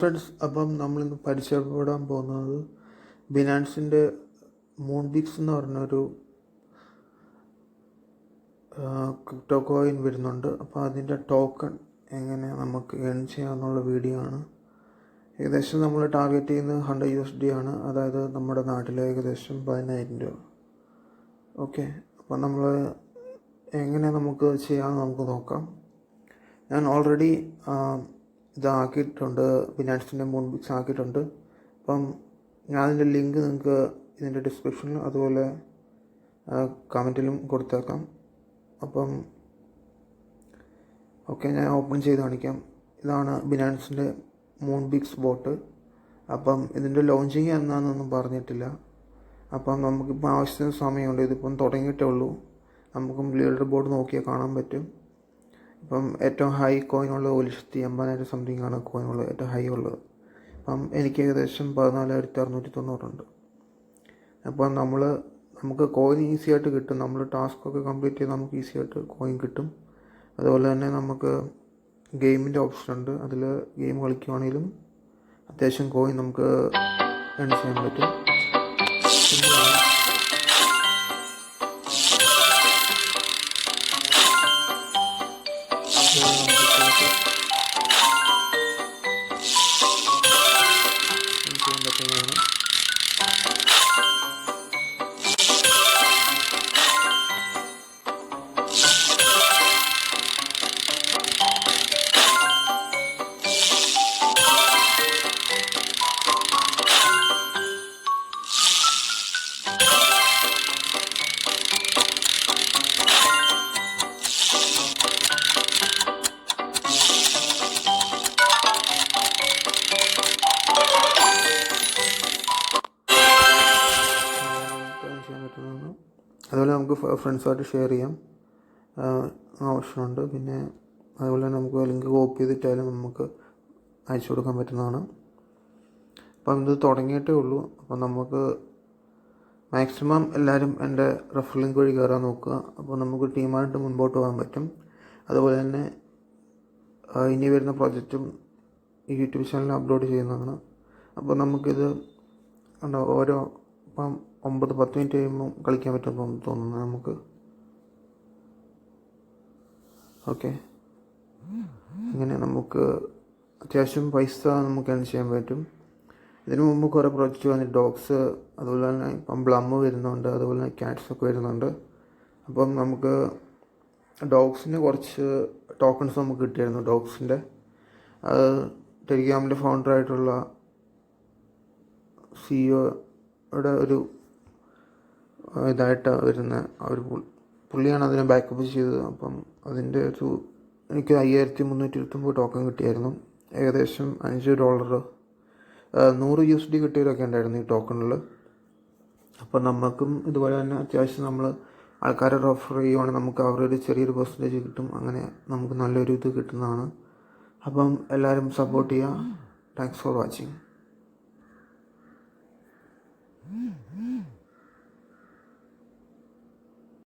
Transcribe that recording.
Friends, അപ്പം നമ്മളിന്ന് പരിചയപ്പെടാൻ പോകുന്നത് ബിനാൻസിൻ്റെ മൂൺബിക്സ് എന്ന് പറഞ്ഞൊരു ക്രിപ്റ്റോ കോയിൻ വരുന്നുണ്ട്. അപ്പോൾ അതിൻ്റെ ടോക്കൺ എങ്ങനെ നമുക്ക് ഏൺ ചെയ്യാമെന്നുള്ള വീഡിയോ ആണ്. ഏകദേശം നമ്മൾ ടാർഗറ്റ് ചെയ്യുന്നത് 100 USD ആണ്, അതായത് നമ്മുടെ നാട്ടിലെ ഏകദേശം 10,000 രൂപ. ഓക്കെ, അപ്പോൾ നമ്മൾ എങ്ങനെ നമുക്ക് ചെയ്യാമെന്ന് നമുക്ക് നോക്കാം. ഞാൻ ഓൾറെഡി ഇതാക്കിയിട്ടുണ്ട്, ബിനാൻസിൻ്റെ മൂൺബിക്സ് ആക്കിയിട്ടുണ്ട്. അപ്പം ഞാൻ അതിൻ്റെ ലിങ്ക് നിങ്ങൾക്ക് ഇതിൻ്റെ ഡിസ്ക്രിപ്ഷനിലും അതുപോലെ കമൻറ്റിലും കൊടുത്തേക്കാം. അപ്പം ഓക്കെ, ഞാൻ ഓപ്പൺ ചെയ്ത് കാണിക്കാം. ഇതാണ് ബിനാൻസിൻ്റെ മൂൺബിക്സ് ബോട്ട്. അപ്പം ഇതിൻ്റെ ലോഞ്ചിങ് എന്നാണെന്നൊന്നും പറഞ്ഞിട്ടില്ല. അപ്പം നമുക്കിപ്പോൾ ആവശ്യത്തിന് സമയമുണ്ട്. ഇതിപ്പം തുടങ്ങിയിട്ടേ ഉള്ളൂ. നമുക്കും ലീഡർ ബോർഡ് നോക്കിയാൽ കാണാൻ പറ്റും. ഇപ്പം ഏറ്റവും ഹൈ കോയിനുള്ളത് 1,80,000 സംതിങ് ആണ് കോയിനുള്ളത്, ഏറ്റവും ഹൈ ഉള്ളത്. അപ്പം എനിക്ക് ഏകദേശം 14,690 ഉണ്ട്. അപ്പം നമുക്ക് കോയിൻ ഈസി ആയിട്ട് കിട്ടും. നമ്മൾ ടാസ്കൊക്കെ കംപ്ലീറ്റ് ചെയ്ത് നമുക്ക് ഈസി ആയിട്ട് കോയിൻ കിട്ടും. അതുപോലെ തന്നെ നമുക്ക് ഗെയിമിൻ്റെ ഓപ്ഷൻ ഉണ്ട്. അതിൽ ഗെയിം കളിക്കുവാണെങ്കിലും അത്യാവശ്യം കോയിൻ നമുക്ക് ഏൺ ചെയ്യാൻ പറ്റും. അതുപോലെ നമുക്ക് ഫ്രണ്ട്സുമായിട്ട് ഷെയർ ചെയ്യാം, ഓപ്ഷനുണ്ട്. പിന്നെ അതുപോലെ തന്നെ നമുക്ക് ലിങ്ക് കോപ്പി ചെയ്തിട്ടായാലും നമുക്ക് അയച്ചു കൊടുക്കാൻ പറ്റുന്നതാണ്. അപ്പം ഇത് തുടങ്ങിയിട്ടേ ഉള്ളൂ. അപ്പം നമുക്ക് മാക്സിമം എല്ലാവരും എൻ്റെ റെഫർ ലിങ്ക് വഴി കയറാൻ നോക്കുക. അപ്പോൾ നമുക്ക് ടീമായിട്ട് മുൻപോട്ട് പോകാൻ പറ്റും. അതുപോലെ തന്നെ ഇനി വരുന്ന പ്രോജക്റ്റും ഈ യൂട്യൂബ് ചാനലിൽ അപ്ലോഡ് ചെയ്യുന്നതാണ്. അപ്പോൾ നമുക്കിത് ഓരോ ഇപ്പം 9-10 മിനിറ്റ് കഴിയുമ്പോൾ കളിക്കാൻ പറ്റുമെന്ന് തോന്നുന്നു നമുക്ക്. ഓക്കെ, ഇങ്ങനെ നമുക്ക് അത്യാവശ്യം പൈസ നമുക്ക് ഏൺ ചെയ്യാൻ പറ്റും. ഇതിനു മുമ്പ് കുറേ പ്രോജക്റ്റ് വന്നിട്ട് ഡോഗ്സ്, അതുപോലെ തന്നെ ഇപ്പം ബ്ലം വരുന്നുണ്ട്, അതുപോലെ തന്നെ ക്യാറ്റ്സൊക്കെ വരുന്നുണ്ട്. അപ്പം നമുക്ക് ഡോഗ്സിന് കുറച്ച് ടോക്കൺസ് നമുക്ക് കിട്ടിയായിരുന്നു. ഡോഗ്സിൻ്റെ ടെലിഗ്രാമിൻ്റെ ഫൗണ്ടറായിട്ടുള്ള സിഇഒയുടെ ഒരു ഇതായിട്ട് വരുന്ന ഒരു പുള്ളിയാണ് അതിനെ ബാക്കപ്പ് ചെയ്തത്. അപ്പം അതിൻ്റെ എനിക്ക് 5,329 ടോക്കൺ കിട്ടിയായിരുന്നു. ഏകദേശം $5, $100 USD കിട്ടിയവരൊക്കെ ഉണ്ടായിരുന്നു ഈ ടോക്കണിൽ. അപ്പം നമുക്കും ഇതുപോലെ തന്നെ അത്യാവശ്യം നമ്മൾ ആൾക്കാരെ റെഫർ ചെയ്യുവാണെങ്കിൽ നമുക്ക് അവരൊരു ചെറിയൊരു പെർസെൻറ്റേജ് കിട്ടും. അങ്ങനെ നമുക്ക് നല്ലൊരു ഇത് കിട്ടുന്നതാണ്. അപ്പം എല്ലാവരും സപ്പോർട്ട് ചെയ്യുക. Thanks for watching.